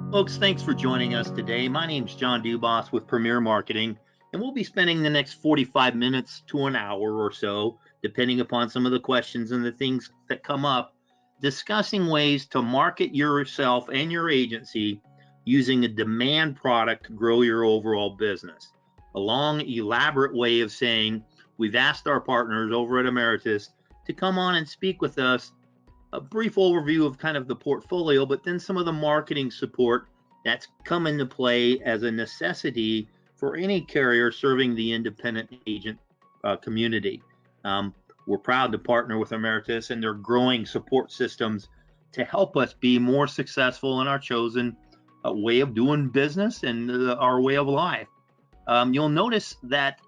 Folks, thanks for joining us today. My name's John Dubas with Premier Marketing, and we'll be spending the next 45 minutes to an hour or so, depending upon some of the questions and the things that come up, discussing ways to market yourself and your agency using a demand product to grow your overall business. A long, elaborate way of saying we've asked our partners over at Ameritas to come on and speak with us, a brief overview of kind of the portfolio, but then some of the marketing support that's come into play as a necessity for any carrier serving the independent agent community. We're proud to partner with Ameritas and their growing support systems to help us be more successful in our chosen way of doing business and our way of life. You'll notice that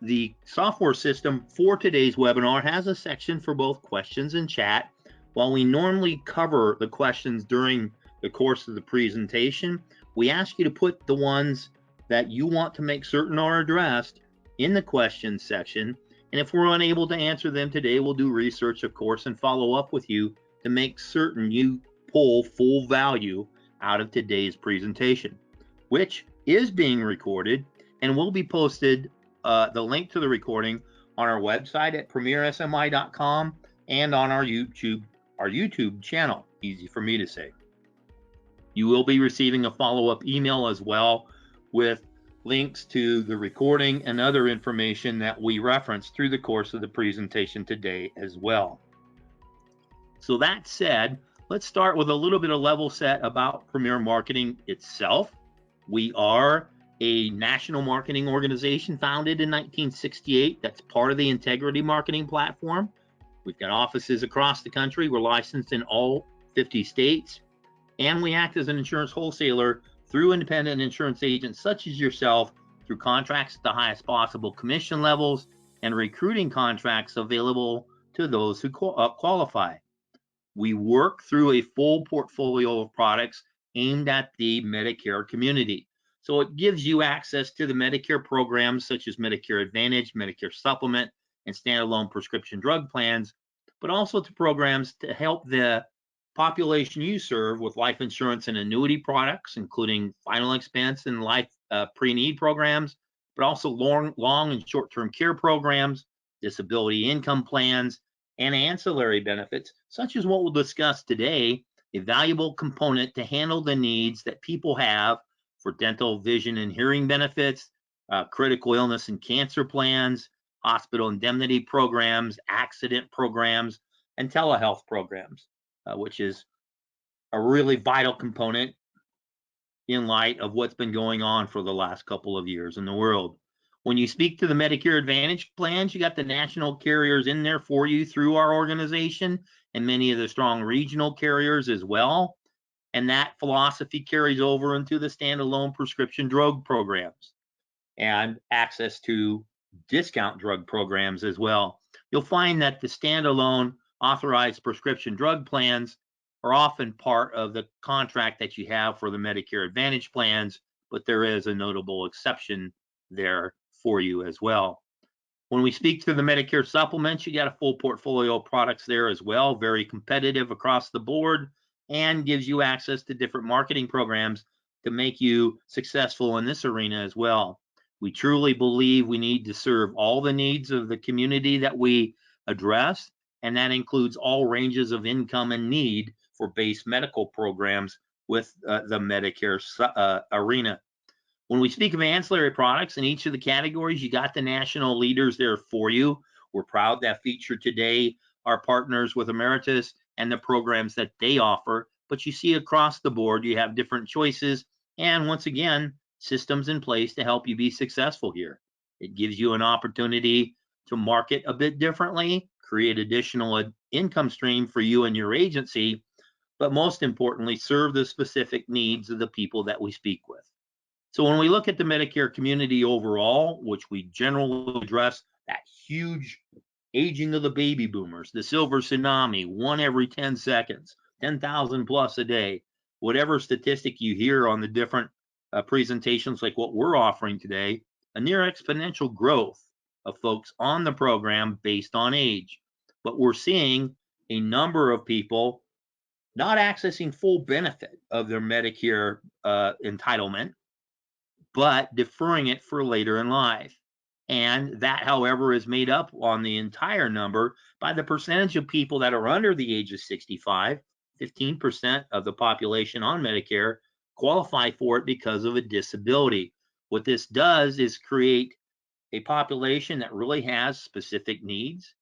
the software system for today's webinar has a section for both questions and chat. While we normally cover the questions during the course of the presentation, we ask you to put the ones that you want to make certain are addressed in the questions section. And if we're unable to answer them today, we'll do research, of course, and follow up with you to make certain you pull full value out of today's presentation, which is being recorded and will be posted, the link to the recording, on our website at premiersmi.com and on our YouTube channel. Easy for me to say. You will be receiving a follow-up email as well with links to the recording and other information that we reference through the course of the presentation today as well. So that said, let's start with a little bit of level set about Premier Marketing itself. We are a national marketing organization founded in 1968 that's part of the Integrity Marketing Platform. We've got offices across the country. We're licensed in all 50 states, and we act as an insurance wholesaler through independent insurance agents such as yourself through contracts at the highest possible commission levels and recruiting contracts available to those who qualify. We work through a full portfolio of products aimed at the Medicare community. So it gives you access to the Medicare programs such as Medicare Advantage, Medicare Supplement, and standalone prescription drug plans, but also to programs to help the population you serve with life insurance and annuity products, including final expense and life pre-need programs, but also long and short-term care programs, disability income plans, and ancillary benefits, such as what we'll discuss today, a valuable component to handle the needs that people have for dental, vision, and hearing benefits, critical illness and cancer plans, hospital indemnity programs, accident programs, and telehealth programs, which is a really vital component in light of what's been going on for the last couple of years in the world. When you speak to the Medicare Advantage plans, you got the national carriers in there for you through our organization and many of the strong regional carriers as well. And that philosophy carries over into the standalone prescription drug programs and access to discount drug programs as well. You'll find that the standalone authorized prescription drug plans are often part of the contract that you have for the Medicare Advantage plans, but there is a notable exception there for you as well. When we speak to the Medicare supplements, you got a full portfolio of products there as well, very competitive across the board, and gives you access to different marketing programs to make you successful in this arena as well. We truly believe we need to serve all the needs of the community that we address, and that includes all ranges of income and need for base medical programs with the Medicare arena. When we speak of ancillary products in each of the categories, you got the national leaders there for you. We're proud that feature today our partners with Ameritas and the programs that they offer, but you see across the board you have different choices, and once again, systems in place to help you be successful here. It gives you an opportunity to market a bit differently, create additional income stream for you and your agency, but most importantly, serve the specific needs of the people that we speak with. So when we look at the Medicare community overall, which we generally address that huge aging of the baby boomers, the silver tsunami, 1 every 10 seconds, 10,000 plus a day, whatever statistic you hear on the different presentations like what we're offering today, a near exponential growth of folks on the program based on age. But we're seeing a number of people not accessing full benefit of their Medicare entitlement, but deferring it for later in life. And that, however, is made up on the entire number by the percentage of people that are under the age of 65. 15% of the population on Medicare qualify for it because of a disability. What this does is create a population that really has specific needs.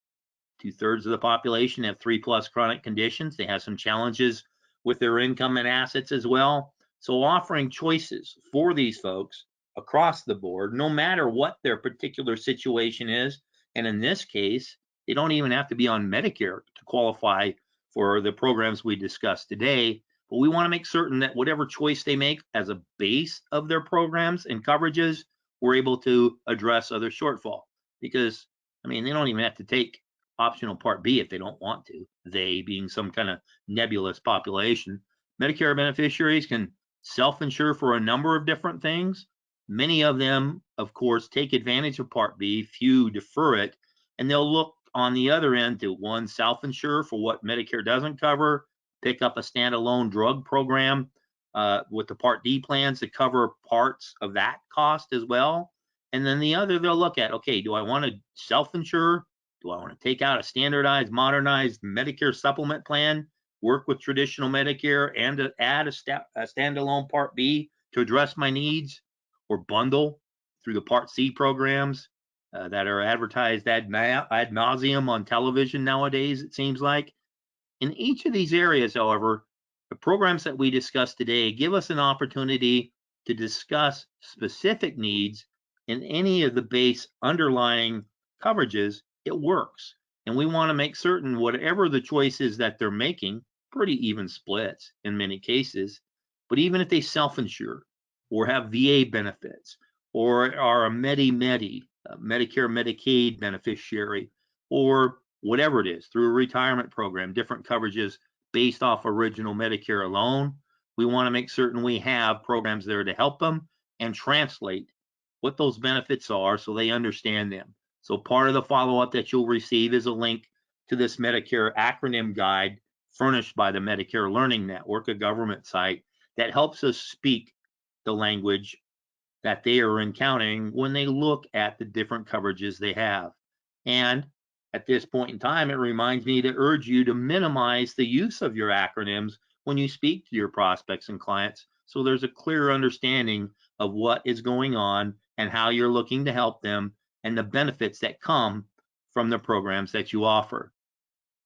2/3 of the population have 3+ chronic conditions. They have some challenges with their income and assets as well. So offering choices for these folks across the board, no matter what their particular situation is. And in this case, they don't even have to be on Medicare to qualify for the programs we discussed today. But we want to make certain that whatever choice they make as a base of their programs and coverages, we're able to address other shortfall. Because, I mean, they don't even have to take optional Part B if they don't want to, they being some kind of nebulous population. Medicare beneficiaries can self-insure for a number of different things. Many of them, of course, take advantage of Part B, few defer it, and they'll look on the other end to one, self-insure for what Medicare doesn't cover, pick up a standalone drug program with the Part D plans to cover parts of that cost as well. And then the other, they'll look at, okay, do I want to self-insure? Do I want to take out a standardized, modernized Medicare supplement plan, work with traditional Medicare, and to add a standalone Part B to address my needs, or bundle through the Part C programs that are advertised ad nauseum on television nowadays, it seems like? In each of these areas, however, the programs that we discussed today give us an opportunity to discuss specific needs in any of the base underlying coverages. It works. And we want to make certain whatever the choice is that they're making, pretty even splits in many cases, but even if they self-insure or have VA benefits or are a Medicare Medicaid beneficiary, or whatever it is, through a retirement program, different coverages based off original Medicare alone. We want to make certain we have programs there to help them and translate what those benefits are so they understand them. So part of the follow-up that you'll receive is a link to this Medicare acronym guide furnished by the Medicare Learning Network, a government site that helps us speak the language that they are encountering when they look at the different coverages they have. And at this point in time, it reminds me to urge you to minimize the use of your acronyms when you speak to your prospects and clients, so there's a clear understanding of what is going on and how you're looking to help them and the benefits that come from the programs that you offer.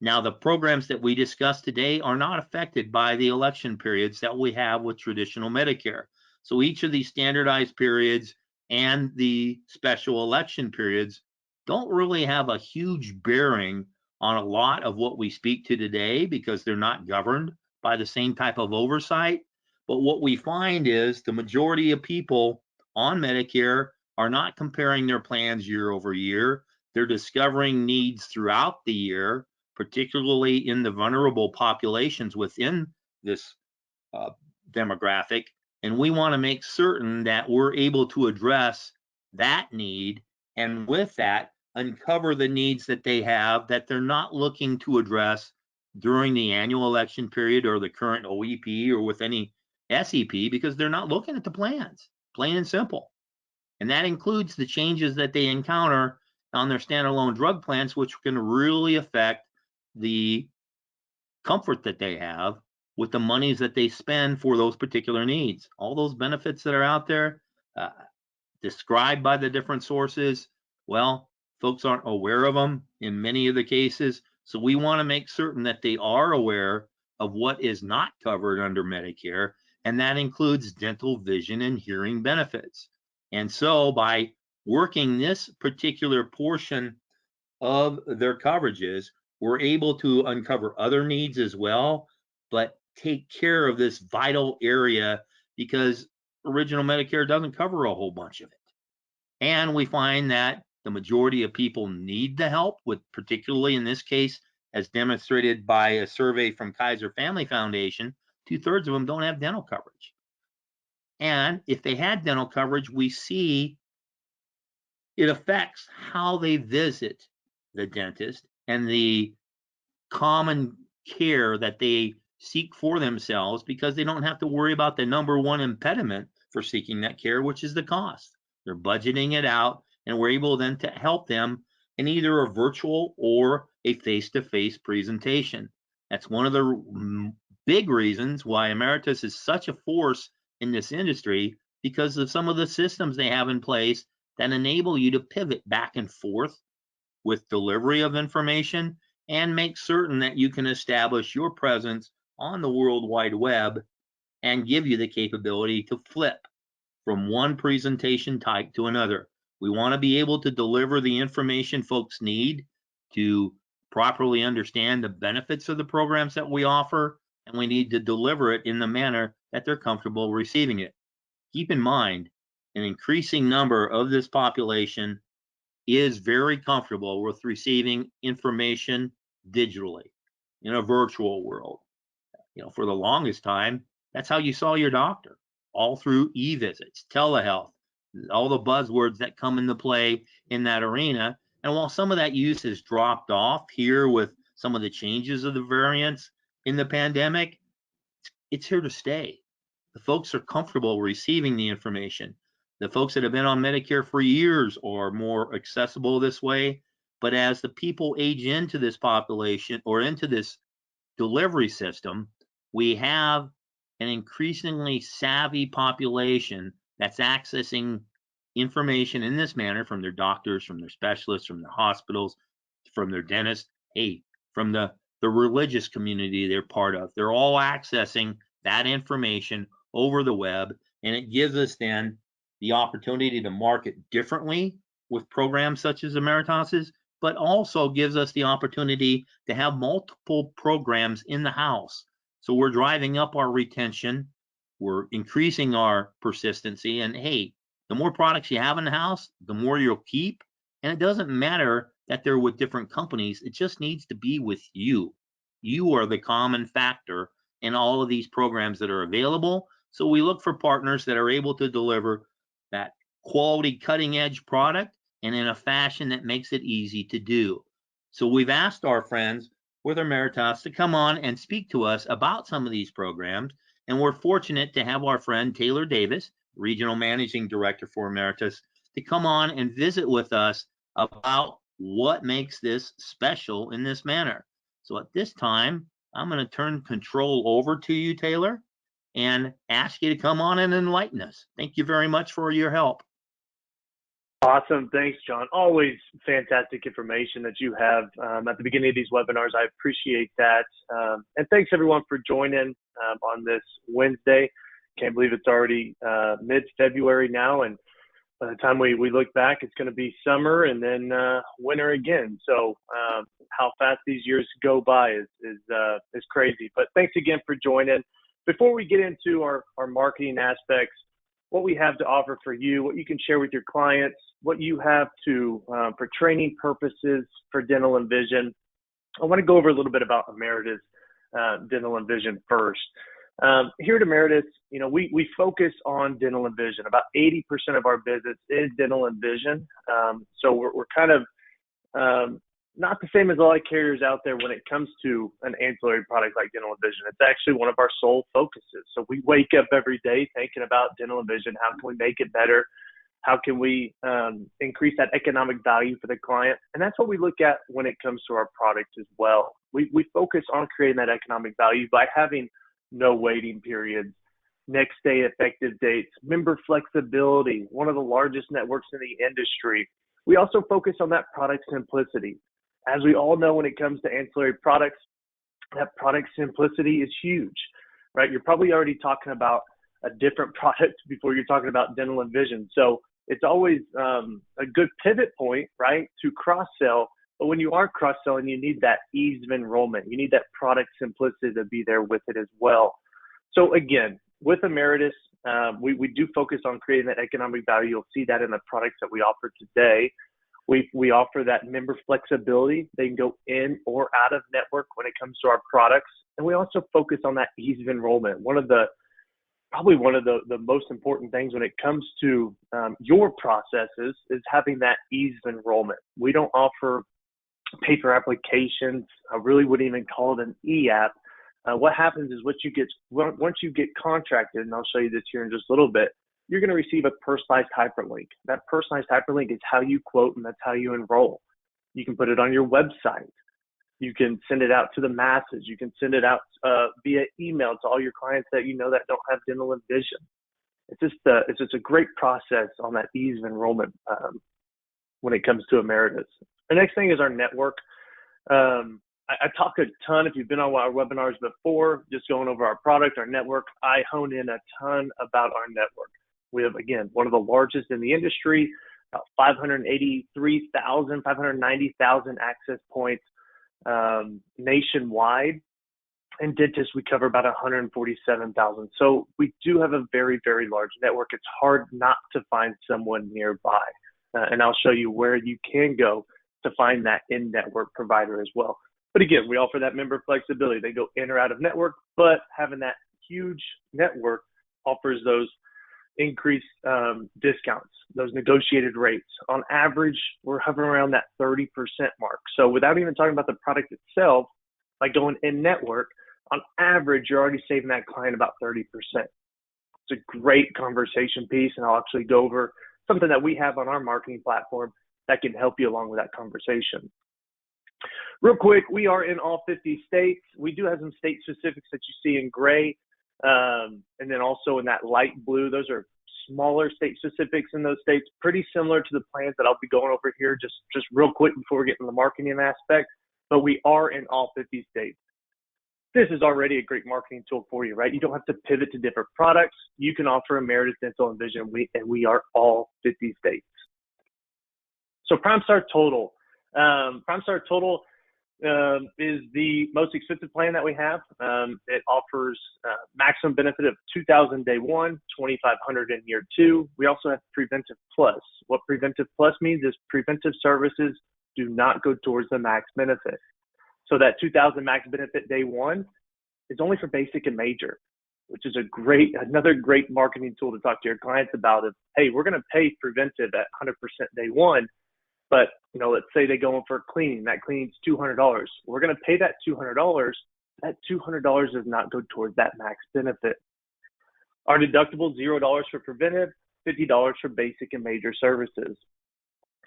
Now, the programs that we discussed today are not affected by the election periods that we have with traditional Medicare. So each of these standardized periods and the special election periods don't really have a huge bearing on a lot of what we speak to today because they're not governed by the same type of oversight. But what we find is the majority of people on Medicare are not comparing their plans year over year. They're discovering needs throughout the year, particularly in the vulnerable populations within this uh, demographic. And we want to make certain that we're able to address that need, and with that, uncover the needs that they have that they're not looking to address during the annual election period or the current OEP or with any SEP because they're not looking at the plans, plain and simple. And that includes the changes that they encounter on their standalone drug plans, which can really affect the comfort that they have with the monies that they spend for those particular needs. All those benefits that are out there, uh, described by the different sources, well, folks aren't aware of them in many of the cases. So we want to make certain that they are aware of what is not covered under Medicare, and that includes dental, vision, and hearing benefits. And so by working this particular portion of their coverages, we're able to uncover other needs as well, but take care of this vital area because original Medicare doesn't cover a whole bunch of it. And we find that the majority of people need the help with, particularly in this case, as demonstrated by a survey from Kaiser Family Foundation, 2/3 of them don't have dental coverage. And if they had dental coverage, we see it affects how they visit the dentist and the common care that they seek for themselves because they don't have to worry about the number one impediment for seeking that care, which is the cost. They're budgeting it out, and we're able then to help them in either a virtual or a face-to-face presentation. That's one of the big reasons why Ameritas is such a force in this industry, because of some of the systems they have in place that enable you to pivot back and forth with delivery of information and make certain that you can establish your presence on the World Wide Web and give you the capability to flip from one presentation type to another. We want to be able to deliver the information folks need to properly understand the benefits of the programs that we offer, and we need to deliver it in the manner that they're comfortable receiving it. Keep in mind, an increasing number of this population is very comfortable with receiving information digitally in a virtual world. For the longest time, that's how you saw your doctor, all through e-visits, telehealth, all the buzzwords that come into play in that arena. And while some of that use has dropped off here with some of the changes of the variants in the pandemic, it's here to stay. The folks are comfortable receiving the information. The folks that have been on Medicare for years are more accessible this way. But as the people age into this population or into this delivery system, we have an increasingly savvy population that's accessing information in this manner from their doctors, from their specialists, from their hospitals, from their dentists, from the religious community they're part of. They're all accessing that information over the web, and it gives us then the opportunity to market differently with programs such as Ameritas's, but also gives us the opportunity to have multiple programs in the house. So we're driving up our retention, we're increasing our persistency, and the more products you have in the house, the more you'll keep. And it doesn't matter that they're with different companies, it just needs to be with you. You are the common factor in all of these programs that are available. So we look for partners that are able to deliver that quality cutting edge product and in a fashion that makes it easy to do. So we've asked our friends with Ameritas to come on and speak to us about some of these programs. And we're fortunate to have our friend Taylor Davis, Regional Managing Director for Ameritas, to come on and visit with us about what makes this special in this manner. So at this time, I'm going to turn control over to you, Taylor, and ask you to come on and enlighten us. Thank you very much for your help. Awesome. Thanks, John. Always fantastic information that you have at the beginning of these webinars. I appreciate that. And thanks, everyone, for joining on this Wednesday. Can't believe it's already mid-February now. And by the time we look back, it's going to be summer and then winter again. So how fast these years go by is crazy. But thanks again for joining. Before we get into our marketing aspects, what we have to offer for you, what you can share with your clients, what you have to for training purposes for dental and vision, I want to go over a little bit about Ameritas Dental and Vision first. Here at Ameritas, we focus on dental and vision. About 80% of our business is dental and vision. So we're kind of not the same as a lot of carriers out there when it comes to an ancillary product like dental and vision. It's actually one of our sole focuses. So we wake up every day thinking about dental and vision. How can we make it better? How can we increase that economic value for the client? And that's what we look at when it comes to our products as well. We focus on creating that economic value by having no waiting periods, next day effective dates, member flexibility, one of the largest networks in the industry. We also focus on that product simplicity. As we all know, when it comes to ancillary products, that product simplicity is huge, right? You're probably already talking about a different product before you're talking about dental and vision. So it's always a good pivot point, right, to cross-sell. But when you are cross-selling, you need that ease of enrollment. You need that product simplicity to be there with it as well. So again, with Ameritas, we do focus on creating that economic value. You'll see that in the products that we offer today. We offer that member flexibility. They can go in or out of network when it comes to our products. And we also focus on that ease of enrollment. Probably one of the most important things when it comes to your processes is having that ease of enrollment. We don't offer paper applications. I really wouldn't even call it an e-app. what happens is once you get contracted, and I'll show you this here in just a little bit, you're going to receive a personalized hyperlink. That personalized hyperlink is how you quote, and that's how you enroll. You can put it on your website. You can send it out to the masses. You can send it out via email to all your clients that you know that don't have dental and vision. It's just a great process on that ease of enrollment when it comes to Ameritas. The next thing is our network. I talk a ton, if you've been on our webinars before, just going over our product, our network, I hone in a ton about our network. We have, again, one of the largest in the industry, about 583,000, 590,000 access points nationwide. And dentists, we cover about 147,000. So we do have a very, very large network. It's hard not to find someone nearby. And I'll show you where you can go to find that in-network provider as well. But again, we offer that member flexibility. They go in or out of network, but having that huge network offers those increased discounts, those negotiated rates. On average, we're hovering around that 30% mark. So without even talking about the product itself, by going in network, on average, you're already saving that client about 30%. It's a great conversation piece, and I'll actually go over something that we have on our marketing platform that can help you along with that conversation. Real quick, we are in all 50 states. We do have some state specifics that you see in gray, and then also in that light blue. Those are smaller state specifics in those states, pretty similar to the plans that I'll be going over here just real quick before we get into the marketing aspect, but we are in all 50 states. This is already a great marketing tool for you, right? You don't have to pivot to different products. You can offer Ameritas Dental and Vision, and we are all 50 states. So PrimeStar Total. PrimeStar Total is the most expensive plan that we have. It offers maximum benefit of $2,000 day one, $2,500 in year two. We also have Preventive Plus. What Preventive Plus means is preventive services do not go towards the max benefit. So that $2,000 max benefit day one is only for basic and major, which is another great marketing tool to talk to your clients about. Is, hey, we're going to pay preventive at 100% day one. But, let's say they go in for a cleaning. That cleaning's $200. We're going to pay that $200. That $200 does not go towards that max benefit. Our deductible, $0 for preventive, $50 for basic and major services.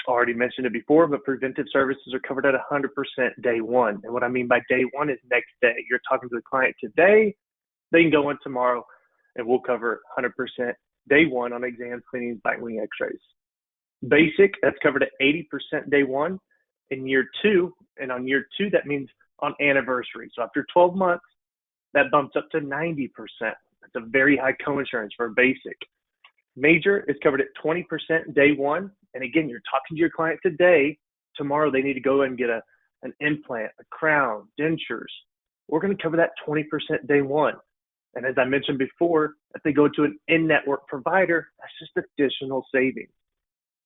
Already mentioned it before, but preventive services are covered at 100% day one. And what I mean by day one is next day. You're talking to the client today, they can go in tomorrow, and we'll cover 100% day one on exams, cleanings, bite wing x-rays. Basic, that's covered at 80% day one. In year two, and on year two, that means on anniversary. So after 12 months, that bumps up to 90%. That's a very high coinsurance for basic. Major is covered at 20% day one. And again, you're talking to your client today. Tomorrow, they need to go and get an implant, a crown, dentures. We're going to cover that 20% day one. And as I mentioned before, if they go to an in-network provider, that's just additional savings.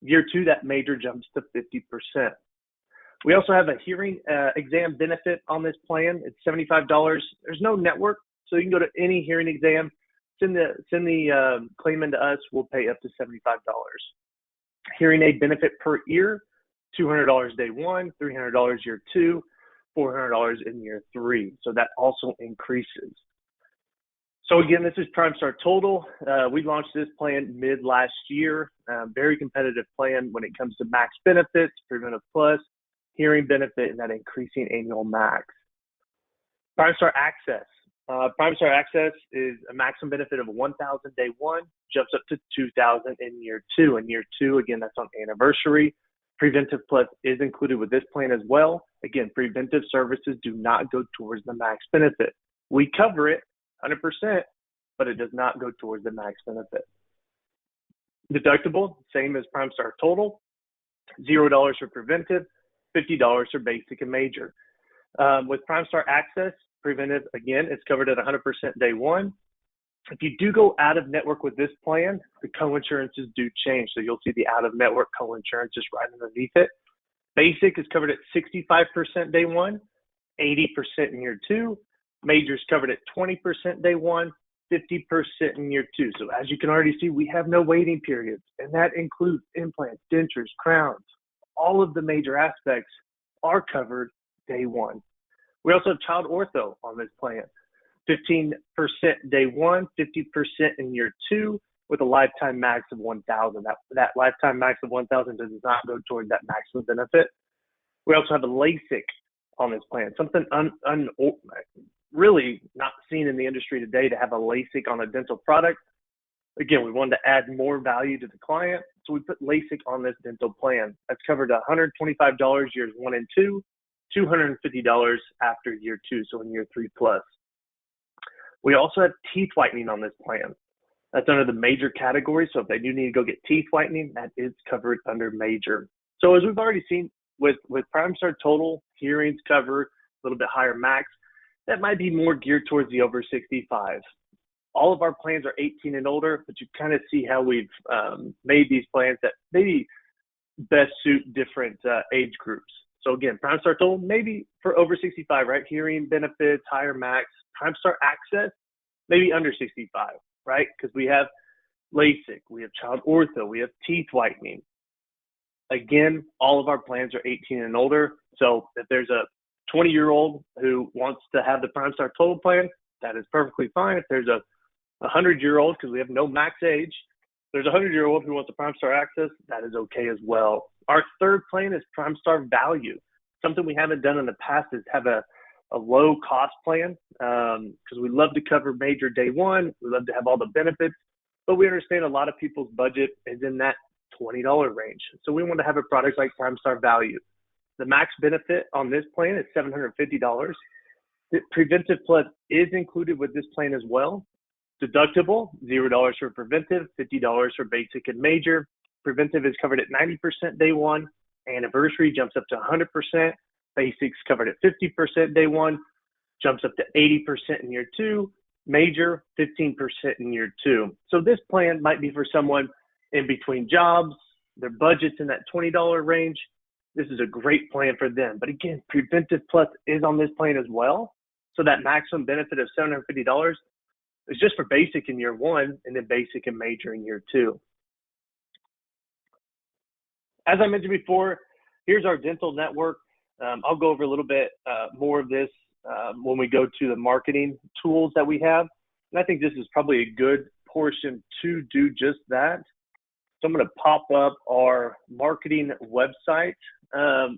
Year two, that major jumps to 50%. We also have a hearing exam benefit on this plan. It's $75. There's no network, so you can go to any hearing exam, send the claim into us. We'll pay up to $75. Hearing aid benefit per ear, $200 day one, $300 year two, $400 in year three. So that also increases. So again, this is PrimeStar Total. We launched this plan mid last year. Very competitive plan when it comes to max benefits, Preventive Plus, hearing benefit, and that increasing annual max. PrimeStar Access. PrimeStar Access is a maximum benefit of $1,000 day one, jumps up to $2,000 in year two. In year two, again, that's on anniversary. Preventive Plus is included with this plan as well. Again, preventive services do not go towards the max benefit. We cover it 100%, but it does not go towards the max benefit. Deductible, same as PrimeStar Total, $0 for preventive, $50 for basic and major. With PrimeStar Access, preventive, again, it's covered at 100% day one. If you do go out of network with this plan, the coinsurances do change. So you'll see the out of network coinsurance just right underneath it. Basic is covered at 65% day one, 80% in year two. Major is covered at 20% day one, 50% in year two. So as you can already see, we have no waiting periods, and that includes implants, dentures, crowns. All of the major aspects are covered day one. We also have child ortho on this plan. 15% day one, 50% in year two, with a lifetime max of 1,000. That lifetime max of 1,000 does not go toward that maximum benefit. We also have a LASIK on this plan, something really not seen in the industry today, to have a LASIK on a dental product. Again, we wanted to add more value to the client, so we put LASIK on this dental plan. That's covered $125 years 1 and 2, $250 after year 2, so in year 3+. We also have teeth whitening on this plan. That's under the major category, so if they do need to go get teeth whitening, that is covered under major. So as we've already seen with PrimeStar Total, hearings covered, a little bit higher max, that might be more geared towards the over 65. All of our plans are 18 and older, but you kind of see how we've made these plans that maybe best suit different age groups. So again, PrimeStar Total, maybe for over 65, right? Hearing benefits, higher max. PrimeStar Access, maybe under 65, right? Because we have LASIK, we have child ortho, we have teeth whitening. Again, all of our plans are 18 and older. So if there's a 20-year-old who wants to have the PrimeStar Total plan, that is perfectly fine. If there's a 100-year-old, because we have no max age, there's a 100-year-old who wants a PrimeStar Access, that is okay as well. Our third plan is PrimeStar Value. Something we haven't done in the past is have a low cost plan, because we love to cover major day one. We love to have all the benefits, but we understand a lot of people's budget is in that $20 range. So we want to have a product like PrimeStar Value. The max benefit on this plan is $750. The Preventive Plus is included with this plan as well. Deductible, $0 for preventive, $50 for basic and major. Preventive is covered at 90% day one. Anniversary jumps up to 100%. Basics covered at 50% day one, jumps up to 80% in year two. Major, 15% in year two. So this plan might be for someone in between jobs, their budget's in that $20 range. This is a great plan for them. But again, Preventive Plus is on this plan as well. So that maximum benefit of $750 is just for basic in year one, and then basic and major in year two. As I mentioned before, here's our dental network. I'll go over a little bit more of this when we go to the marketing tools that we have. And I think this is probably a good portion to do just that. So I'm going to pop up our marketing website.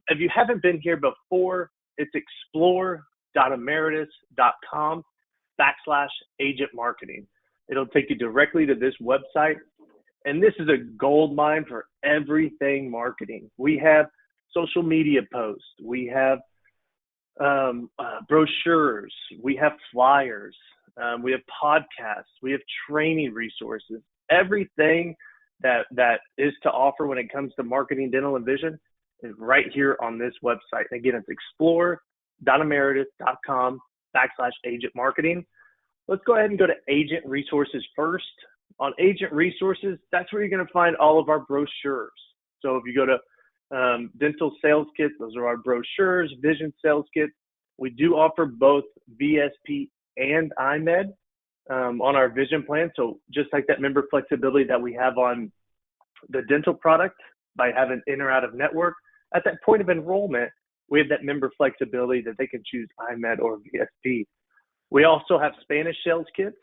If you haven't been here before, it's explore.ameritas.com/agent marketing. It'll take you directly to this website. And this is a gold mine for everything marketing. We have social media posts. We have brochures. We have flyers. We have podcasts. We have training resources. Everything that is to offer when it comes to marketing dental and vision is right here on this website. And again, it's explore.ameritas.com/agent marketing. Let's go ahead and go to agent resources first. On agent resources, that's where you're going to find all of our brochures. So if you go to dental sales kits, those are our brochures. Vision sales kits, we do offer both VSP and IMED on our vision plan. So just like that member flexibility that we have on the dental product by having in or out of network, at that point of enrollment, we have that member flexibility that they can choose IMED or VSP. We also have Spanish sales kits.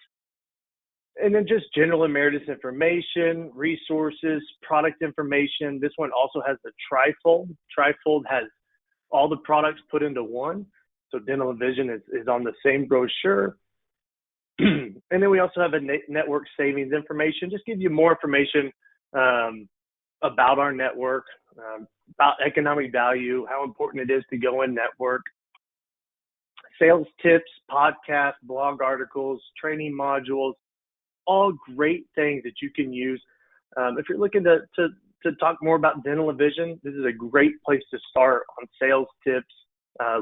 And then just general Ameritas information, resources, product information. This one also has the trifold. Trifold has all the products put into one. So dental and vision is on the same brochure. And then we also have a network savings information. Just give you more information about our network, about economic value, how important it is to go in network, sales tips, podcasts, blog articles, training modules, all great things that you can use. If you're looking to talk more about dental and vision, this is a great place to start on sales tips,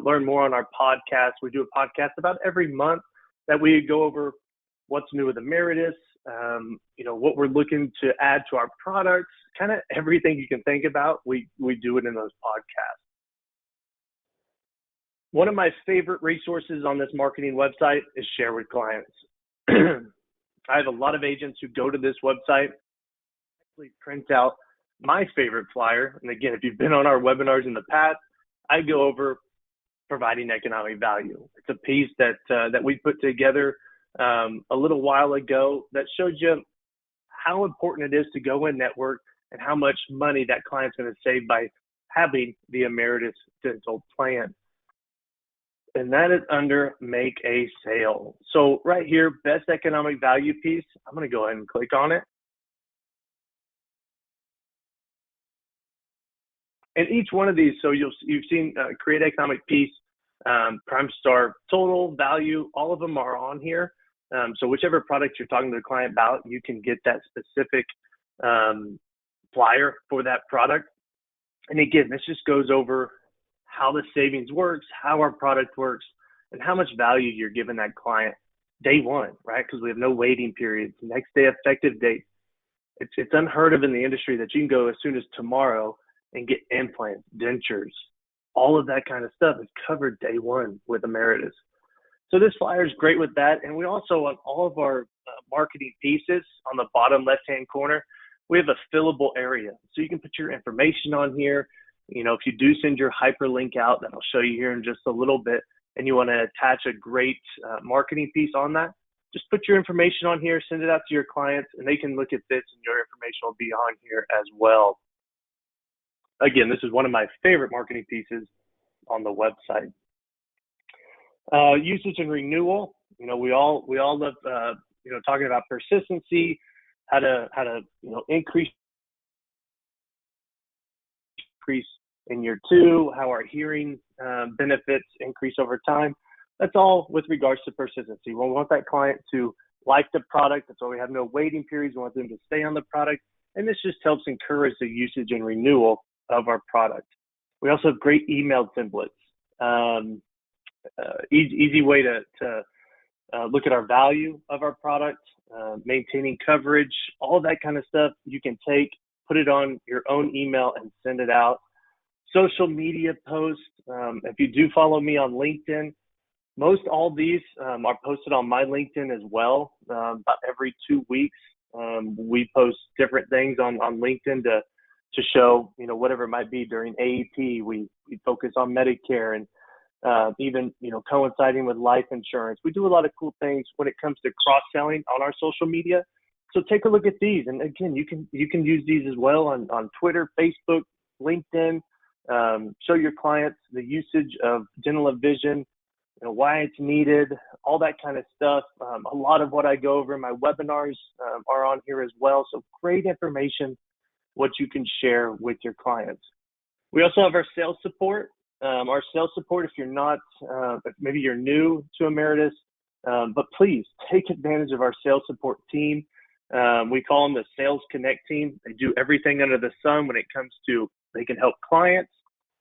learn more on our podcast. We do a podcast about every month that we go over what's new with Ameritas, what we're looking to add to our products, kind of everything you can think about, we do it in those podcasts. One of my favorite resources on this marketing website is Share with Clients. I have a lot of agents who go to this website, actually print out my favorite flyer. And again, if you've been on our webinars in the past, I go over providing economic value. It's a piece that we put together a little while ago that shows you how important it is to go in network and how much money that client's going to save by having the Ameritas dental plan. And that is under make a sale. So right here, best economic value piece, I'm going to go ahead and click on it. And each one of these, so you've seen create economic piece, Prime Star, total value, all of them are on here. So whichever product you're talking to the client about, you can get that specific flyer for that product. And again, this just goes over how the savings works, how our product works, and how much value you're giving that client day one, right? Because we have no waiting periods, next day effective date. It's unheard of in the industry that you can go as soon as tomorrow and get implants, dentures, all of that kind of stuff is covered day one with Ameritas. So this flyer is great with that. And we also, on all of our marketing pieces on the bottom left-hand corner, we have a fillable area. So you can put your information on here. You know, if you do send your hyperlink out, that I'll show you here in just a little bit, and you want to attach a great marketing piece on that, just put your information on here, send it out to your clients, and they can look at this, and your information will be on here as well. Again, this is one of my favorite marketing pieces on the website. Usage and renewal. You know, we all love you know, talking about persistency, how to you know, increase in year two, how our hearing benefits increase over time. That's all with regards to persistency. We want that client to like the product. That's why we have no waiting periods. We want them to stay on the product. And this just helps encourage the usage and renewal of our product. We also have great email templates. Easy way to look at our value of our product, maintaining coverage, all that kind of stuff. You can take, put it on your own email and send it out. Social media posts. If you do follow me on LinkedIn, most all these are posted on my LinkedIn as well. About every 2 weeks, we post different things on LinkedIn to show, you know, whatever it might be during AEP. We focus on Medicare and even, you know, coinciding with life insurance. We do a lot of cool things when it comes to cross-selling on our social media. So take a look at these. And again, you can use these as well on Twitter, Facebook, LinkedIn. Show your clients the usage of dental and vision, you know, why it's needed, all that kind of stuff. A lot of what I go over in my webinars are on here as well. So great information, what you can share with your clients. We also have our sales support. Our sales support, if you're not, if maybe you're new to Ameritas, but please take advantage of our sales support team. We call them the Sales Connect team. They do everything under the sun when it comes to, they can help clients,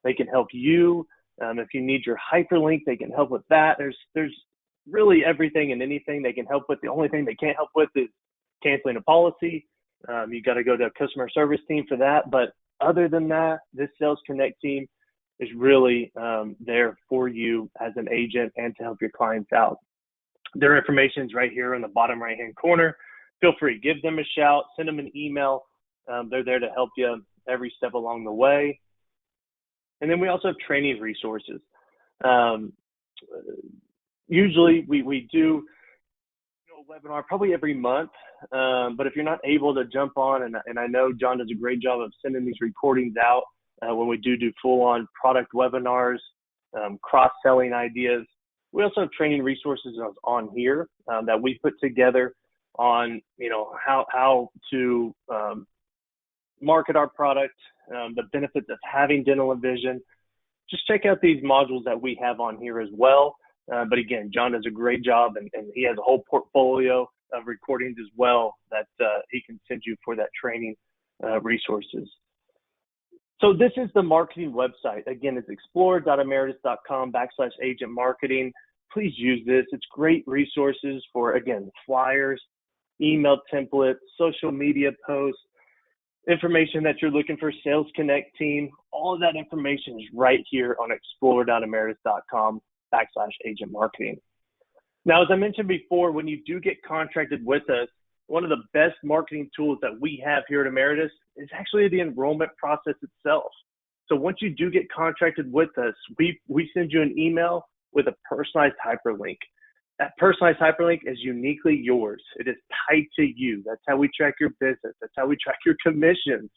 they can help you. If you need your hyperlink, they can help with that. There's really everything and anything they can help with. The only thing they can't help with is canceling a policy. You got to go to a customer service team for that. But other than that, this Sales Connect team is really there for you as an agent and to help your clients out. Their information is right here in the bottom right-hand corner. Feel free, give them a shout, send them an email. They're there to help you every step along the way. And then we also have training resources. Usually we do a webinar probably every month, but if you're not able to jump on, and I know John does a great job of sending these recordings out when we do full-on product webinars, cross-selling ideas. We also have training resources on here that we put together on, you know, how to market our product, the benefits of having dental and vision. Just check out these modules that we have on here as well. But again, John does a great job, and he has a whole portfolio of recordings as well that he can send you for that training resources. So this is the marketing website. Again, it's explore.ameritas.com/agent marketing. Please use this. It's great resources for, again, flyers, email templates, social media posts, information that you're looking for, Sales Connect team. All of that information is right here on explore.ameritas.com/agent marketing. Now, as I mentioned before, when you do get contracted with us, one of the best marketing tools that we have here at Ameritas is actually the enrollment process itself. So once you do get contracted with us, we send you an email with a personalized hyperlink. That personalized hyperlink is uniquely yours. It is tied to you. That's how we track your business. That's how we track your commissions.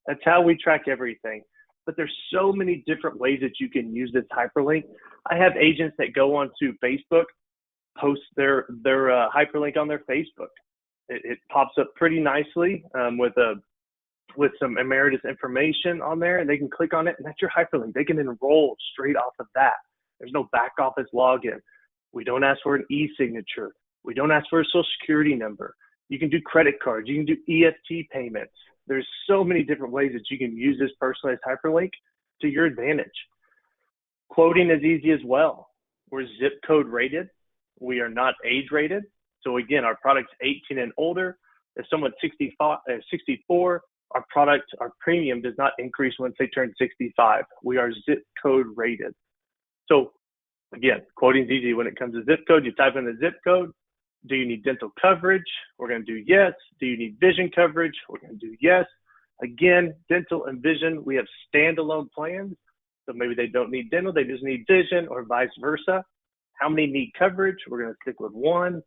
That's how we track everything. But there's so many different ways that you can use this hyperlink. I have agents that go onto Facebook, post their hyperlink on their Facebook. It pops up pretty nicely with some Ameritas information on there, and they can click on it, and that's your hyperlink. They can enroll straight off of that. There's no back office login. We don't ask for an e-signature. We don't ask for a social security number. You can do credit cards. You can do EFT payments. There's so many different ways that you can use this personalized hyperlink to your advantage. Quoting is easy as well. We're zip code rated. We are not age rated. So again, our product's 18 and older. If someone's 64, our premium does not increase once they turn 65. We are zip code rated. So again, quoting is easy. When it comes to zip code, you type in the zip code. Do you need dental coverage? We're going to do yes. Do you need vision coverage? We're going to do yes. Again, dental and vision, we have standalone plans. So maybe they don't need dental, they just need vision, or vice versa. How many need coverage? We're going to stick with one.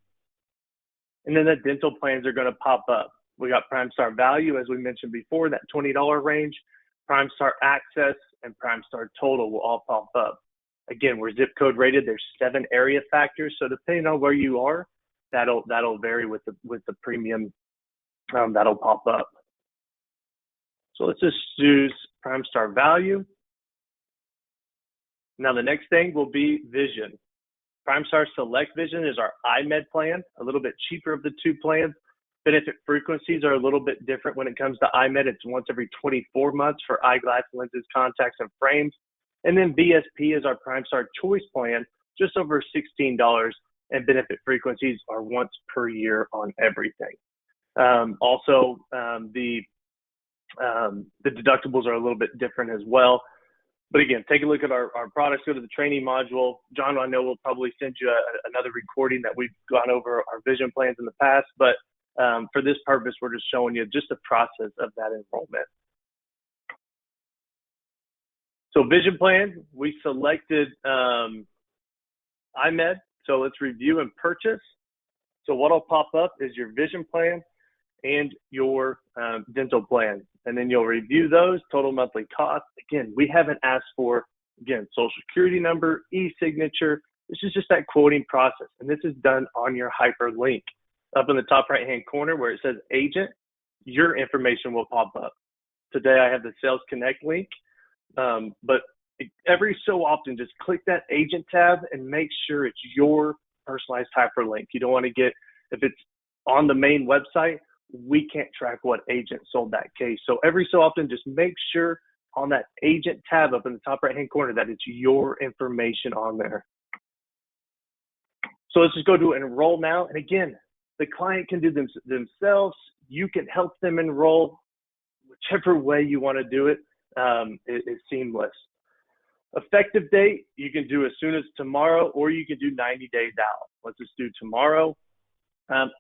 And then the dental plans are going to pop up. We got Prime Star Value, as we mentioned before, that $20 range. Prime Star Access and Prime Star Total will all pop up. Again, we're zip code rated. There's 7 area factors. So depending on where you are, that'll vary with the premium that'll pop up. So let's just choose Prime Star Value. Now the next thing will be Vision. Prime Star Select Vision is our iMed plan, a little bit cheaper of the two plans. Benefit frequencies are a little bit different when it comes to iMed. It's once every 24 months for eyeglass, lenses, contacts, and frames. And then VSP is our Prime Star Choice plan, just over $16. And benefit frequencies are once per year on everything. Also, the deductibles are a little bit different as well. But again, take a look at our products, go to the training module. John, I know we'll probably send you another recording that we've gone over our vision plans in the past, but for this purpose, we're just showing you just the process of that enrollment. So vision plan, we selected iMed. So let's review and purchase. So what'll pop up is your vision plan and your dental plan. And then you'll review those, total monthly cost. Again, we haven't asked for, again, social security number, e-signature. This is just that quoting process. And this is done on your hyperlink. Up in the top right-hand corner where it says agent, your information will pop up. Today I have the Sales Connect link, but every so often just click that agent tab and make sure it's your personalized hyperlink. You don't want to get, if it's on the main website, we can't track what agent sold that case. So every so often, just make sure on that agent tab up in the top right-hand corner that it's your information on there. So let's just go to Enroll now. And again, the client can do themselves. You can help them enroll. Whichever way you want to do it is seamless. Effective date, you can do as soon as tomorrow, or you can do 90 days out. Let's just do tomorrow.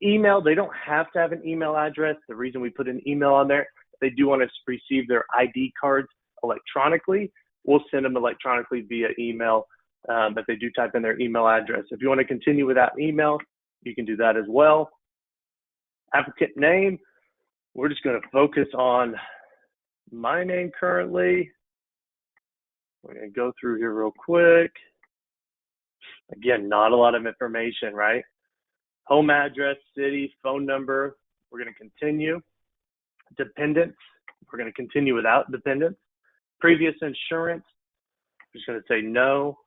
Email, they don't have to have an email address. The reason we put an email on there, they do want to receive their ID cards electronically. We'll send them electronically via email, but they do type in their email address. If you want to continue without email, you can do that as well. Applicant name, we're just going to focus on my name currently. We're going to go through here real quick. Again, not a lot of information, right? Home address, city, phone number, we're going to continue. Dependents, we're going to continue without dependents. Previous insurance, I'm just going to say no.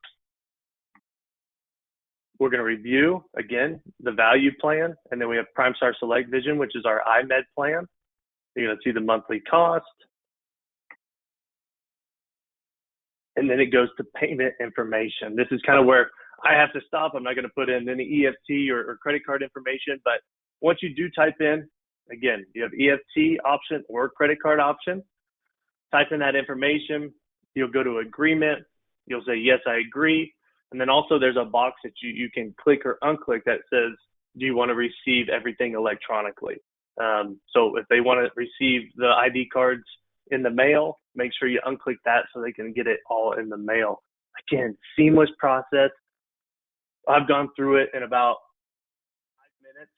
We're going to review, again, the value plan, and then we have Prime Star Select Vision, which is our iMed plan. You're going to see the monthly cost. And then it goes to payment information. This is kind of where I have to stop. I'm not going to put in any EFT or credit card information, but once you do type in, again, you have EFT option or credit card option. Type in that information. You'll go to agreement. You'll say, yes, I agree. And then also there's a box that you can click or unclick that says, do you want to receive everything electronically? So if they want to receive the ID cards in the mail, make sure you unclick that so they can get it all in the mail. Again, seamless process. I've gone through it in about 5 minutes.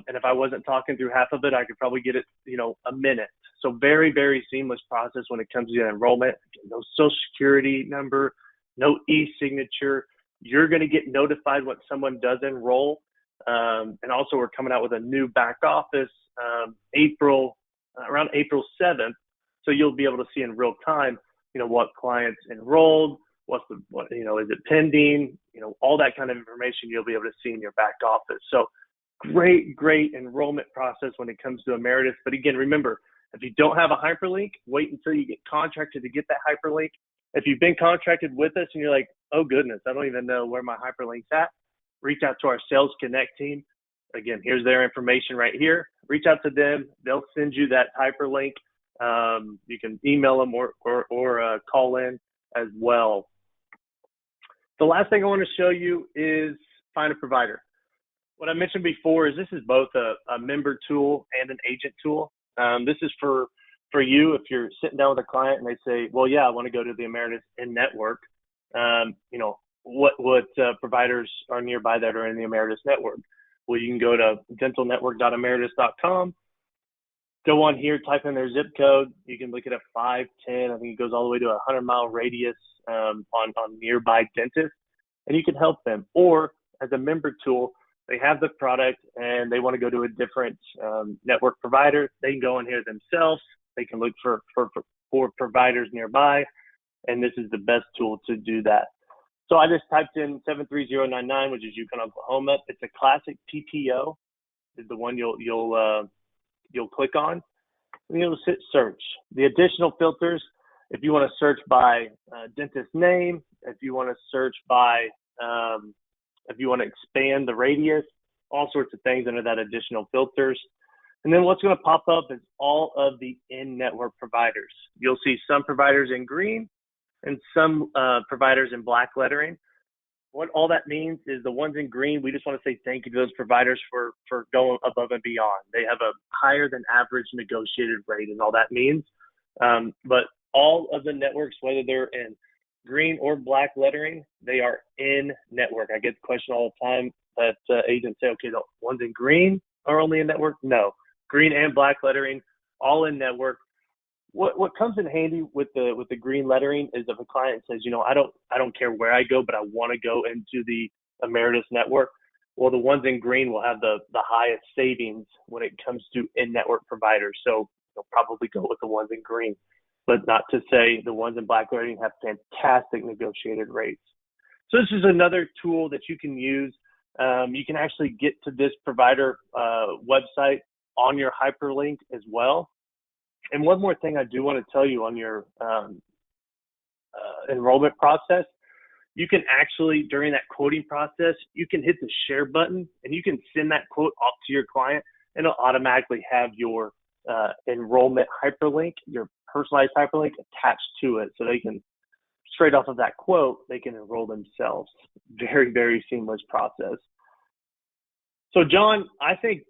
And if I wasn't talking through half of it, I could probably get it, a minute. So very, very seamless process when it comes to enrollment. Again, no social security number, no e-signature. You're going to get notified when someone does enroll. And also we're coming out with a new back office around April 7th. So you'll be able to see in real time, what clients enrolled, is it pending, all that kind of information you'll be able to see in your back office. So great enrollment process when it comes to Ameritas. But again, remember, if you don't have a hyperlink, wait until you get contracted to get that hyperlink. If you've been contracted with us and you're like, oh goodness, I don't even know where my hyperlink's at, reach out to our Sales Connect team. Again, here's their information right here. Reach out to them. They'll send you that hyperlink. You can email them or call in as well. The last thing I want to show you is find a provider. What I mentioned before is this is both a member tool and an agent tool. This is for you if you're sitting down with a client and they say, well, yeah, I want to go to the Ameritas in-network. What providers are nearby that are in the Ameritas network? Well, you can go to dentalnetwork.ameritas.com. Go on here, type in their zip code. You can look at a 5, 10, I think it goes all the way to a 100-mile radius on nearby dentists, and you can help them. Or as a member tool, they have the product and they want to go to a different network provider. They can go in here themselves. They can look for providers nearby, and this is the best tool to do that. So I just typed in 73099, which is Yukon, Oklahoma. It's a classic PPO. Is the one you'll click on, and you'll hit search. The additional filters, if you want to search by dentist name, if you want to search by, if you want to expand the radius, all sorts of things under that additional filters. And then what's going to pop up is all of the in-network providers. You'll see some providers in green and some providers in black lettering. What all that means is the ones in green, we just want to say thank you to those providers for going above and beyond. They have a higher than average negotiated rate, and all that means. But all of the networks, whether they're in green or black lettering, they are in network. I get the question all the time that agents say, okay, the ones in green are only in network. No, green and black lettering, all in network. What comes in handy with the green lettering is if a client says, I don't care where I go, but I want to go into the Ameritas network. Well, the ones in green will have the highest savings when it comes to in-network providers. So you'll probably go with the ones in green, but not to say the ones in black lettering have fantastic negotiated rates. So this is another tool that you can use. You can actually get to this provider website on your hyperlink as well. And one more thing I do want to tell you on your enrollment process, you can actually, during that quoting process, you can hit the share button and you can send that quote off to your client, and it'll automatically have your enrollment hyperlink, your personalized hyperlink attached to it. So they can, straight off of that quote, they can enroll themselves. Very, very seamless process. So John, I think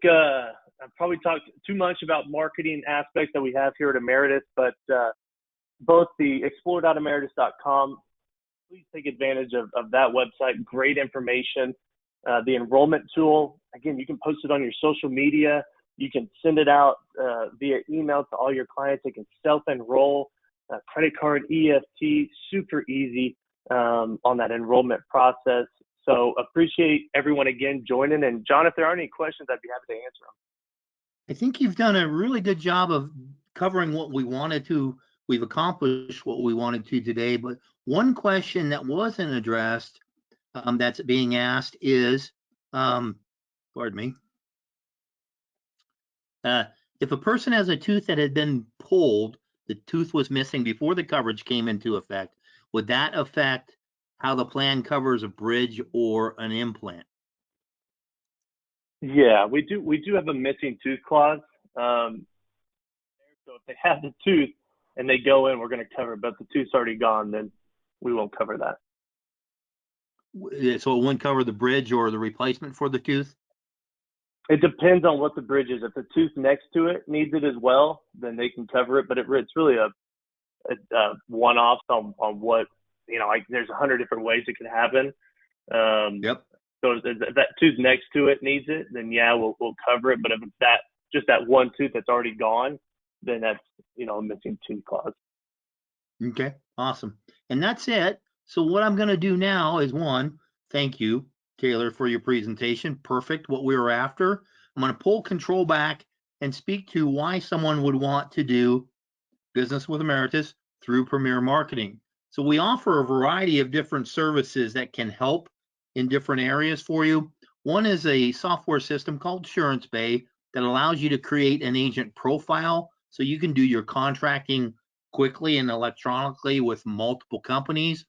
I've probably talked too much about marketing aspects that we have here at Ameritas, but both the explore.ameritas.com, please take advantage of that website. Great information. The enrollment tool, again, you can post it on your social media. You can send it out via email to all your clients. They can self-enroll, credit card, EFT, super easy on that enrollment process. So appreciate everyone again joining. And John, if there are any questions, I'd be happy to answer them. I think you've done a really good job of covering what we wanted to. We've accomplished what we wanted to today, but one question that wasn't addressed that's being asked is, pardon me, if a person has a tooth that had been pulled, the tooth was missing before the coverage came into effect, would that affect how the plan covers a bridge or an implant? Yeah, we do have a missing tooth clause. So if they have the tooth and they go in, we're going to cover it. But if the tooth's already gone, then we won't cover that. So it wouldn't cover the bridge or the replacement for the tooth? It depends on what the bridge is. If the tooth next to it needs it as well, then they can cover it. But it's really a one-off on what, like there's 100 different ways it can happen. Yep. So if that tooth next to it needs it, then yeah, we'll cover it. But if it's just that one tooth that's already gone, then that's, a missing tooth clause. Okay, awesome. And that's it. So what I'm going to do now is, one, thank you, Taylor, for your presentation. Perfect, what we were after. I'm going to pull control back and speak to why someone would want to do business with Ameritas through Premier Marketing. So we offer a variety of different services that can help in different areas for you. One is a software system called Assurance Bay that allows you to create an agent profile so you can do your contracting quickly and electronically with multiple companies.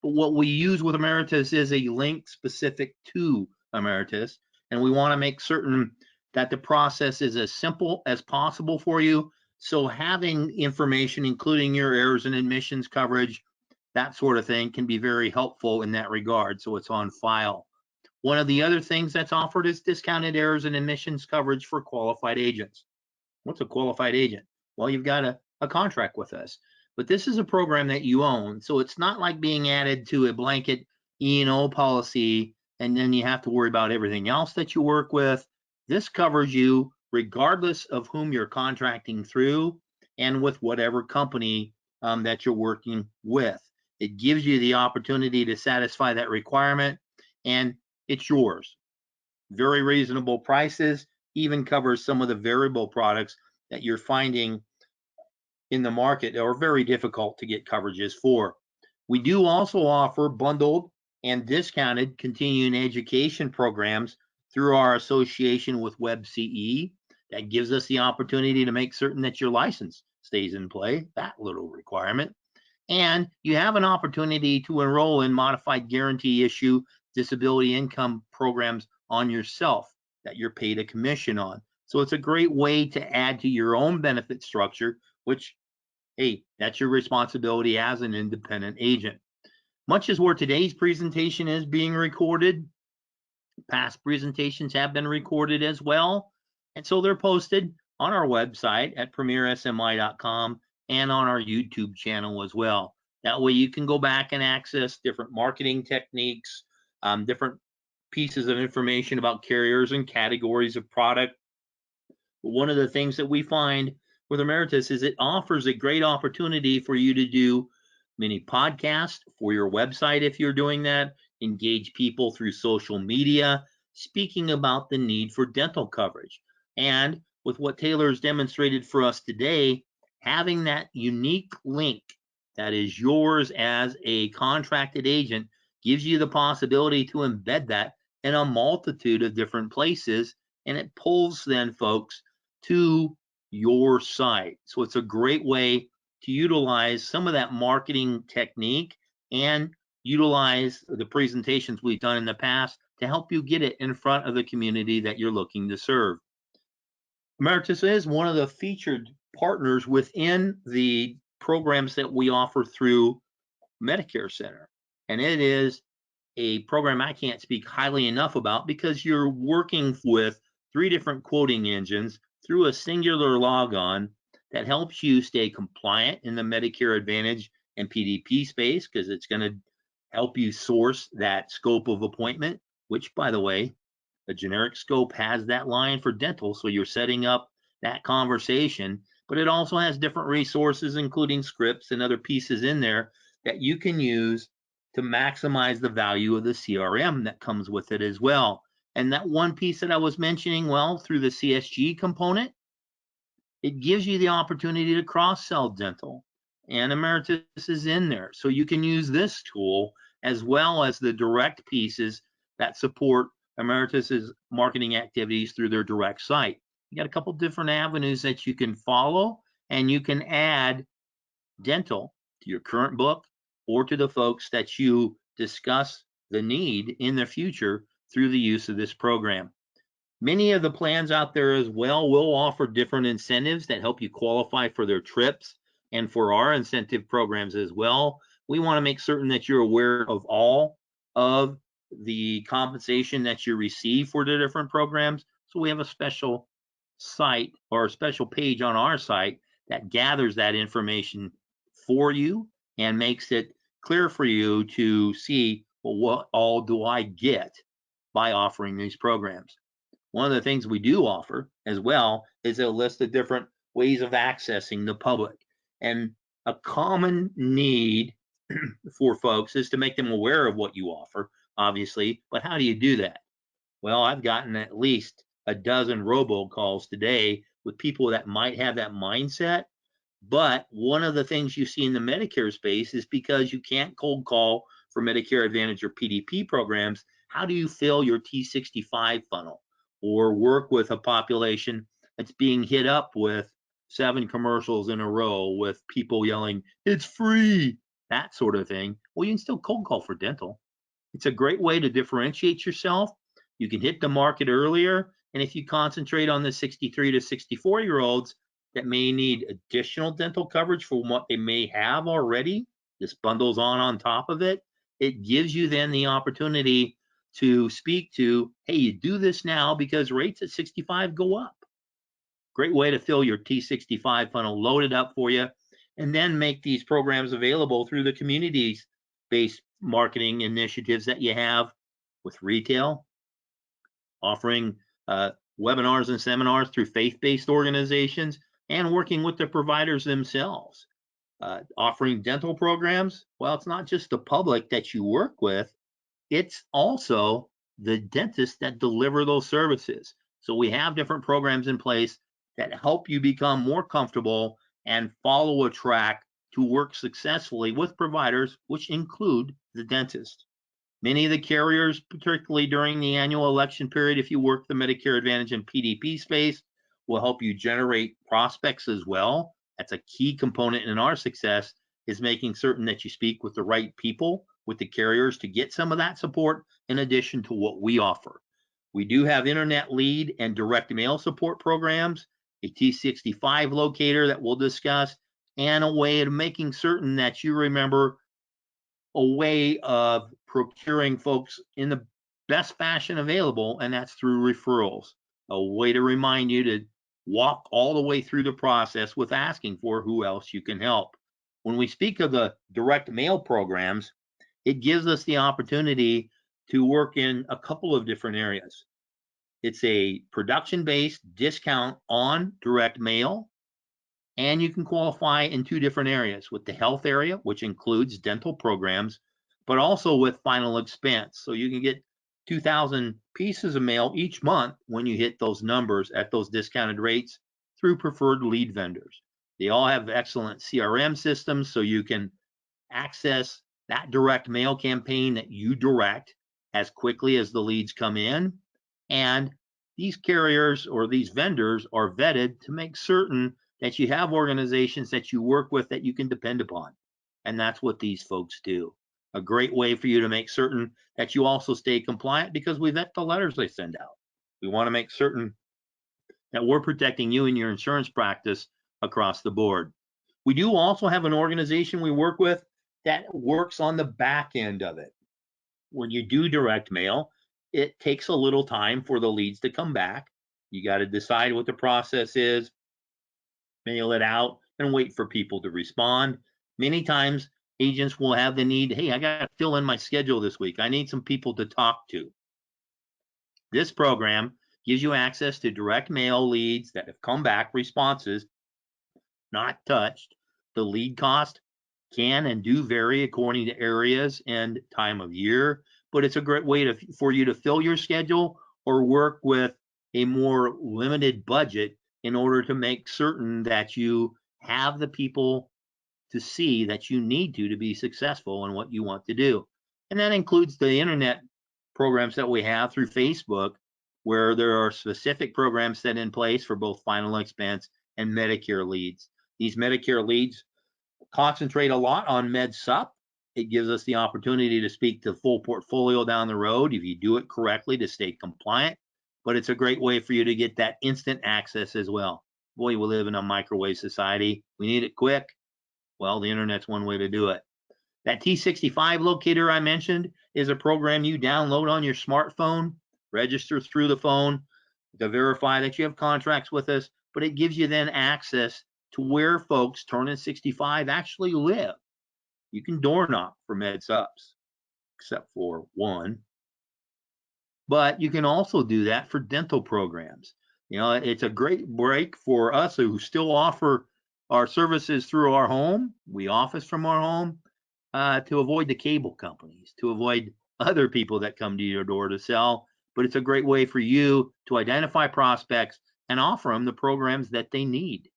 But what we use with Ameritas is a link specific to Ameritas, and we want to make certain that the process is as simple as possible for you. So having information, including your errors and admissions coverage, that sort of thing, can be very helpful in that regard. So it's on file. One of the other things that's offered is discounted errors and admissions coverage for qualified agents. What's a qualified agent? Well, you've got a contract with us, but this is a program that you own. So it's not like being added to a blanket E&O policy and then you have to worry about everything else that you work with. This covers you regardless of whom you're contracting through and with whatever company that you're working with. It gives you the opportunity to satisfy that requirement, and it's yours. Very reasonable prices, even covers some of the variable products that you're finding in the market are very difficult to get coverages for. We do also offer bundled and discounted continuing education programs through our association with WebCE. That gives us the opportunity to make certain that your license stays in play, that little requirement. And you have an opportunity to enroll in modified guarantee issue disability income programs on yourself that you're paid a commission on. So it's a great way to add to your own benefit structure, which, hey, that's your responsibility as an independent agent. Much as where today's presentation is being recorded, past presentations have been recorded as well. And so they're posted on our website at premiersmi.com and on our YouTube channel as well. That way you can go back and access different marketing techniques, different pieces of information about carriers and categories of product. But one of the things that we find with Ameritas is it offers a great opportunity for you to do mini podcasts for your website if you're doing that, engage people through social media, speaking about the need for dental coverage. And with what Taylor's demonstrated for us today, having that unique link that is yours as a contracted agent gives you the possibility to embed that in a multitude of different places, and it pulls then folks to your site. So it's a great way to utilize some of that marketing technique and utilize the presentations we've done in the past to help you get it in front of the community that you're looking to serve. Ameritas is one of the featured partners within the programs that we offer through Medicare Center. And it is a program I can't speak highly enough about because you're working with 3 different quoting engines through a singular logon that helps you stay compliant in the Medicare Advantage and PDP space, because it's going to help you source that scope of appointment, which, by the way, the generic scope has that line for dental, so you're setting up that conversation, but it also has different resources, including scripts and other pieces in there that you can use to maximize the value of the CRM that comes with it as well. And that one piece that I was mentioning, well, through the CSG component, it gives you the opportunity to cross-sell dental, and Ameritas is in there. So you can use this tool as well as the direct pieces that support Ameritas's marketing activities through their direct site. You got a couple different avenues that you can follow, and you can add dental to your current book or to the folks that you discuss the need in the future through the use of this program. Many of the plans out there as well will offer different incentives that help you qualify for their trips and for our incentive programs as well. We want to make certain that you're aware of all of the compensation that you receive for the different programs. So we have a special site or a special page on our site that gathers that information for you and makes it clear for you to see, well, what all do I get by offering these programs. One of the things we do offer as well is a list of different ways of accessing the public. And a common need for folks is to make them aware of what you offer, obviously, but how do you do that? Well, I've gotten at least a dozen robocalls today with people that might have that mindset. But one of the things you see in the Medicare space is because you can't cold call for Medicare Advantage or PDP programs, how do you fill your T65 funnel or work with a population that's being hit up with 7 commercials in a row with people yelling, it's free, that sort of thing? Well, you can still cold call for dental. It's a great way to differentiate yourself. You can hit the market earlier. And if you concentrate on the 63 to 64-year-olds that may need additional dental coverage for what they may have already, this bundles on top of it. It gives you then the opportunity to speak to, hey, you do this now because rates at 65 go up. Great way to fill your T65 funnel, load it up for you, and then make these programs available through the communities-based marketing initiatives that you have with retail, offering webinars and seminars through faith-based organizations, and working with the providers themselves. Offering dental programs, well, it's not just the public that you work with, it's also the dentists that deliver those services. So we have different programs in place that help you become more comfortable and follow a track to work successfully with providers, which include the dentist. Many of the carriers, particularly during the annual election period, if you work the Medicare Advantage and PDP space, will help you generate prospects as well. That's a key component in our success, is making certain that you speak with the right people, with the carriers, to get some of that support in addition to what we offer. We do have internet lead and direct mail support programs, a T65 locator that we'll discuss, and a way of making certain that you remember a way of procuring folks in the best fashion available, and that's through referrals. A way to remind you to walk all the way through the process with asking for who else you can help. When we speak of the direct mail programs, it gives us the opportunity to work in a couple of different areas. It's a production-based discount on direct mail, and you can qualify in 2 different areas, with the health area, which includes dental programs, but also with final expense. So you can get 2,000 pieces of mail each month when you hit those numbers at those discounted rates through preferred lead vendors. They all have excellent CRM systems, so you can access that direct mail campaign that you direct as quickly as the leads come in. And these carriers or these vendors are vetted to make certain that you have organizations that you work with that you can depend upon. And that's what these folks do. A great way for you to make certain that you also stay compliant, because we vet the letters they send out. We want to make certain that we're protecting you and your insurance practice across the board. We do also have an organization we work with that works on the back end of it. When you do direct mail, it takes a little time for the leads to come back. You got to decide what the process is, mail it out, and wait for people to respond. Many times, agents will have the need, hey, I got to fill in my schedule this week. I need some people to talk to. This program gives you access to direct mail leads that have come back, responses, not touched. The lead cost can and do vary according to areas and time of year, but it's a great way for you to fill your schedule or work with a more limited budget in order to make certain that you have the people to see that you need to be successful in what you want to do. And that includes the internet programs that we have through Facebook, where there are specific programs set in place for both final expense and Medicare leads. These Medicare leads concentrate a lot on MedSup. It gives us the opportunity to speak to full portfolio down the road if you do it correctly to stay compliant. But it's a great way for you to get that instant access as well. Boy, we live in a microwave society. We need it quick. Well, the internet's one way to do it. That T65 locator I mentioned is a program you download on your smartphone, register through the phone, to verify that you have contracts with us, but it gives you then access to where folks turning 65 actually live. You can door knock for med subs, except for one. But you can also do that for dental programs. You know, it's a great break for us who still offer our services through our home. We office from our home to avoid the cable companies, to avoid other people that come to your door to sell. But it's a great way for you to identify prospects and offer them the programs that they need.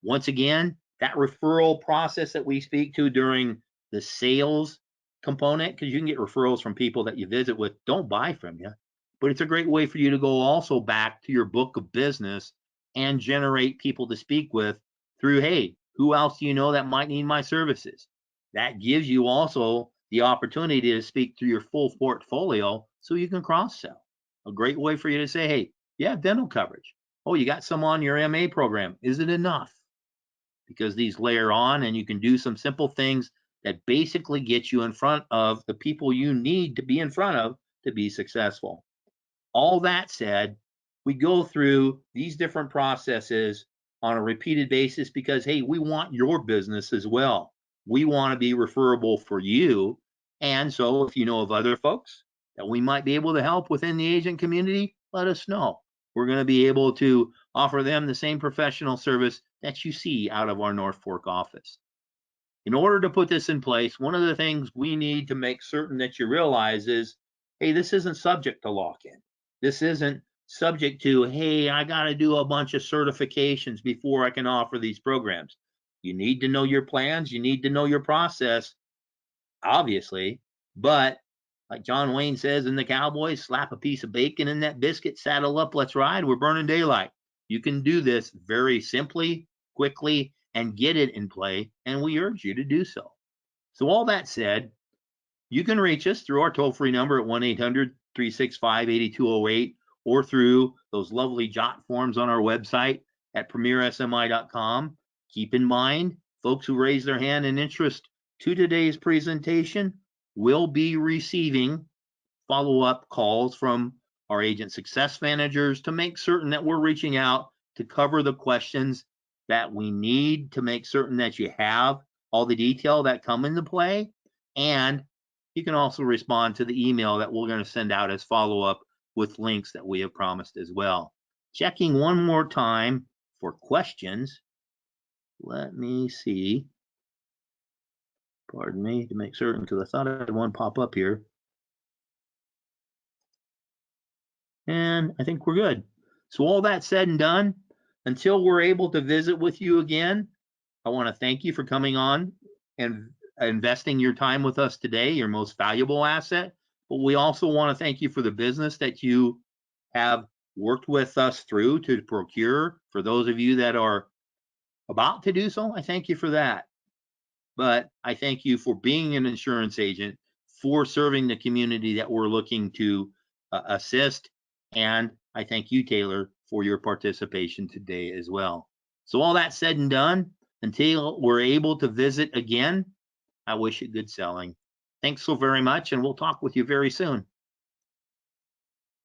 Once again, that referral process that we speak to during the sales component, because you can get referrals from people that you visit with, don't buy from you, but it's a great way for you to go also back to your book of business and generate people to speak with through, hey, who else do you know that might need my services? That gives you also the opportunity to speak through your full portfolio so you can cross sell. A great way for you to say, hey, you have dental coverage. Oh, you got some on your MA program. Is it enough? Because these layer on and you can do some simple things that basically get you in front of the people you need to be in front of to be successful. All that said, we go through these different processes on a repeated basis because, hey, we want your business as well. We want to be referable for you. And so if you know of other folks that we might be able to help within the agent community, let us know. We're going to be able to offer them the same professional service that you see out of our North Fork office. In order to put this in place, one of the things we need to make certain that you realize is, hey, this isn't subject to lock-in. This isn't subject to, hey, I got to do a bunch of certifications before I can offer these programs. You need to know your plans. You need to know your process, obviously. But like John Wayne says in the Cowboys, slap a piece of bacon in that biscuit, saddle up, let's ride. We're burning daylight. You can do this very simply, quickly, and get it in play, and we urge you to do so. So all that said, you can reach us through our toll-free number at 1-800-365-8208 or through those lovely jot forms on our website at premiersmi.com. Keep in mind, folks who raise their hand in interest to today's presentation will be receiving follow-up calls from our agent success managers to make certain that we're reaching out to cover the questions that we need to make certain that you have all the detail that come into play. And you can also respond to the email that we're going to send out as follow-up with links that we have promised as well. Checking one more time for questions. Let me see. Pardon me to make certain, because I thought I had one pop up here. And I think we're good. So all that said and done, until we're able to visit with you again, I want to thank you for coming on and investing your time with us today, your most valuable asset. But we also want to thank you for the business that you have worked with us through to procure. For those of you that are about to do so, I thank you for that. But I thank you for being an insurance agent, for serving the community that we're looking to assist. And I thank you, Taylor, for your participation today as well. So all that said and done, until we're able to visit again, I wish you good selling. Thanks so very much, and we'll talk with you very soon.